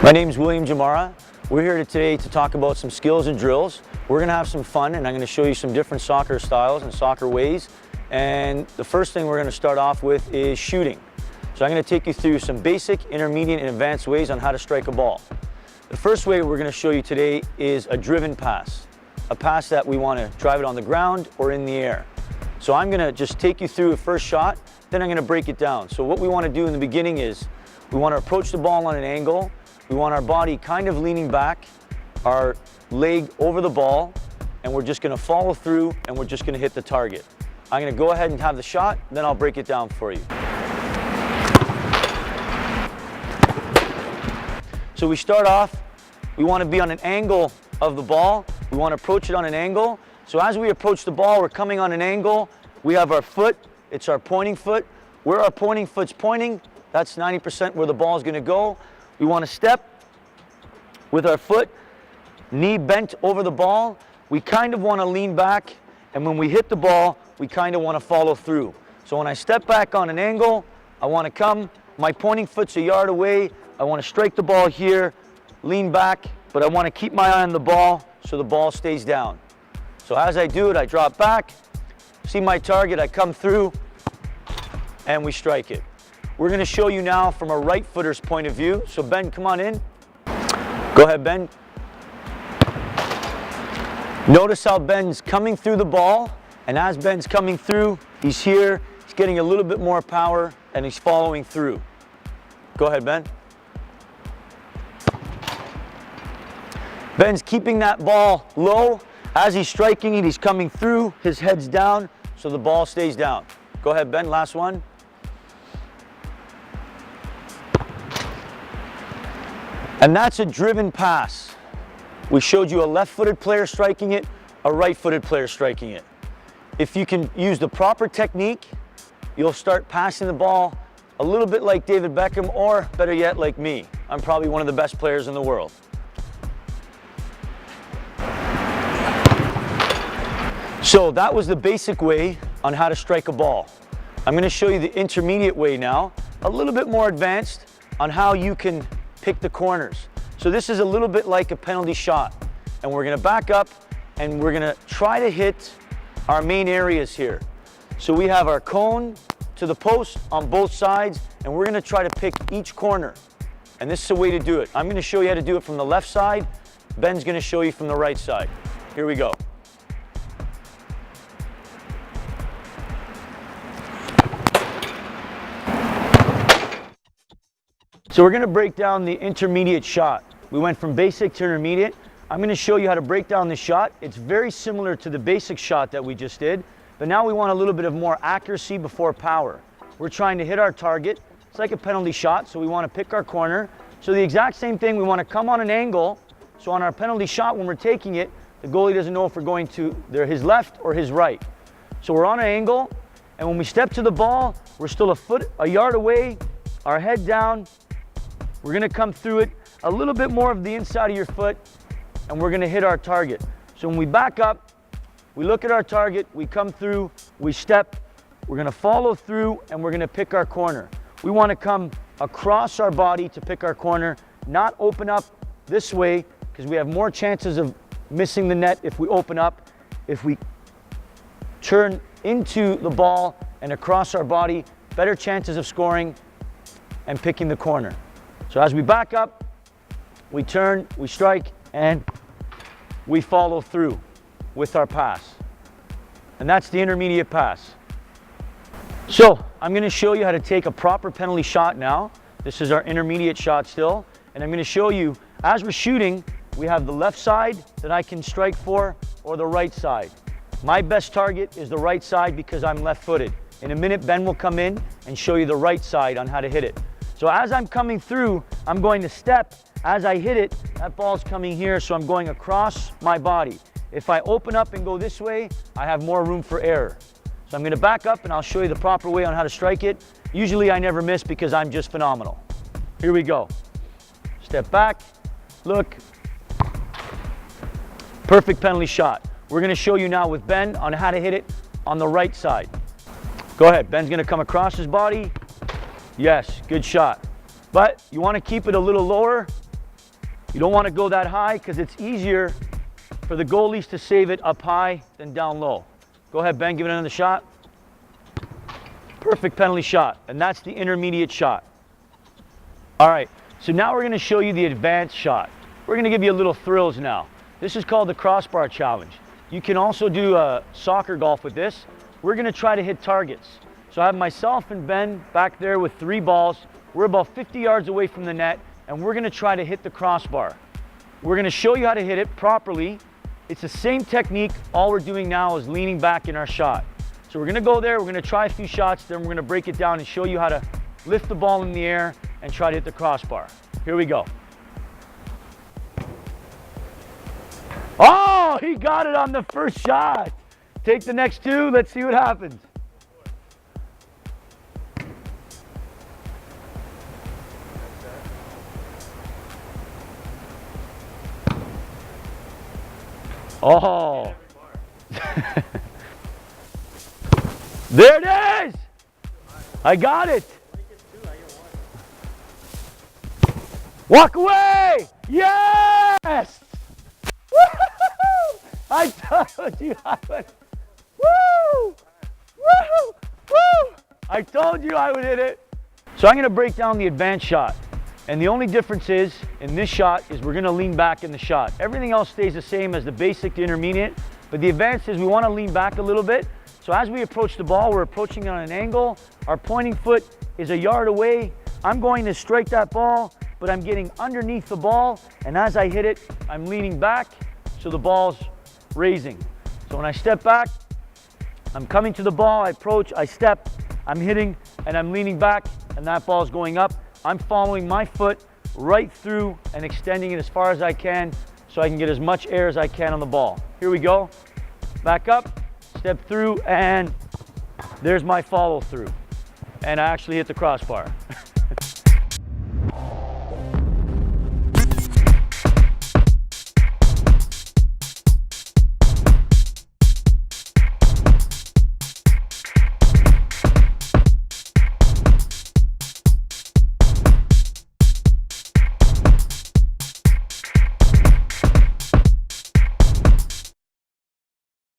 My name is William Jamara. We're here today to talk about some skills and drills. We're going to have some fun, and I'm going to show you some different soccer styles and soccer ways. And the first thing we're going to start off with is shooting. So I'm going to take you through some basic, intermediate, and advanced ways on how to strike a ball. The first way we're going to show you today is a driven pass. A pass that we want to drive it on the ground or in the air. So I'm going to just take you through a first shot, then I'm going to break it down. So what we want to do in the beginning is we want to approach the ball on an angle. We want our body kind of leaning back, our leg over the ball, and we're just going to follow through and we're just going to hit the target. I'm going to go ahead and have the shot, then I'll break it down for you. So we start off, we want to be on an angle of the ball. We want to approach it on an angle. So as we approach the ball, we're coming on an angle. We have our foot, it's our pointing foot. Where our pointing foot's pointing, that's 90% where the ball is going to go. We want to step with our foot, knee bent over the ball. We kind of want to lean back, and when we hit the ball, we kind of want to follow through. So when I step back on an angle, I want to come, my pointing foot's a yard away. I want to strike the ball here, lean back, but I want to keep my eye on the ball so the ball stays down. So as I do it, I drop back, see my target, I come through, and we strike it. We're going to show you now from a right footer's point of view. So Ben, come on in. Go ahead, Ben. Notice how Ben's coming through the ball, and as Ben's coming through, he's here, he's getting a little bit more power, and he's following through. Go ahead, Ben. Ben's keeping that ball low. As he's striking it, he's coming through, his head's down, so the ball stays down. Go ahead, Ben, last one. And that's a driven pass. We showed you a left-footed player striking it, a right-footed player striking it. If you can use the proper technique, you'll start passing the ball a little bit like David Beckham, or better yet, like me. I'm probably one of the best players in the world. So that was the basic way on how to strike a ball. I'm going to show you the intermediate way now, a little bit more advanced on how you can pick the corners. So this is a little bit like a penalty shot, and we're going to back up and we're going to try to hit our main areas here. So we have our cone to the post on both sides, and we're going to try to pick each corner. And this is the way to do it. I'm going to show you how to do it from the left side. Ben's going to show you from the right side. Here we go. So we're going to break down the intermediate shot. We went from basic to intermediate. I'm going to show you how to break down the shot. It's very similar to the basic shot that we just did, but now we want a little bit of more accuracy before power. We're trying to hit our target. It's like a penalty shot, so we want to pick our corner. So the exact same thing, we want to come on an angle. So on our penalty shot, when we're taking it, the goalie doesn't know if we're going to his left or his right. So we're on an angle, and when we step to the ball, we're still a yard away, our head down. We're going to come through it a little bit more of the inside of your foot, and we're going to hit our target. So when we back up, we look at our target, we come through, we step, we're going to follow through, and we're going to pick our corner. We want to come across our body to pick our corner, not open up this way, because we have more chances of missing the net if we open up. If we turn into the ball and across our body, better chances of scoring and picking the corner. So as we back up, we turn, we strike, and we follow through with our pass. And that's the intermediate pass. So I'm going to show you how to take a proper penalty shot now. This is our intermediate shot still. And I'm going to show you, as we're shooting, we have the left side that I can strike for, or the right side. My best target is the right side because I'm left-footed. In a minute, Ben will come in and show you the right side on how to hit it. So as I'm coming through, I'm going to step. As I hit it, that ball's coming here, so I'm going across my body. If I open up and go this way, I have more room for error. So I'm going to back up and I'll show you the proper way on how to strike it. Usually I never miss because I'm just phenomenal. Here we go. Step back, look. Perfect penalty shot. We're going to show you now with Ben on how to hit it on the right side. Go ahead. Ben's going to come across his body. Yes, good shot. But you want to keep it a little lower You don't want to go that high because it's easier for the goalies to save it up high than down low. Go ahead, Ben, give it another shot. Perfect penalty shot, and that's the intermediate shot. All right, so now we're going to show you the advanced shot. We're going to give you a little thrills now. This is called the crossbar challenge. You can also do soccer golf with this. We're going to try to hit targets. So I have myself and Ben back there with 3 balls. We're about 50 yards away from the net, and we're going to try to hit the crossbar. We're going to show you how to hit it properly. It's the same technique. All we're doing now is leaning back in our shot. So we're going to go there, we're going to try a few shots, then we're going to break it down and show you how to lift the ball in the air and try to hit the crossbar. Here we go. Oh, he got it on the first shot. Take the next 2, let's see what happens. Oh. There it is! I got it! Walk away! Yes! Woo-hoo-hoo! I told you I would. Woo! Woo! Woo! I told you I would hit it. So I'm going to break down the advanced shot. And the only difference is, in this shot, is we're going to lean back in the shot. Everything else stays the same as the basic to intermediate, but the advanced is we want to lean back a little bit. So as we approach the ball, we're approaching it on an angle. Our pointing foot is a yard away. I'm going to strike that ball, but I'm getting underneath the ball. And as I hit it, I'm leaning back, so the ball's raising. So when I step back, I'm coming to the ball, I approach, I step, I'm hitting, and I'm leaning back, and that ball's going up. I'm following my foot right through and extending it as far as I can so I can get as much air as I can on the ball. Here we go. Back up, step through, and there's my follow through. And I actually hit the crossbar.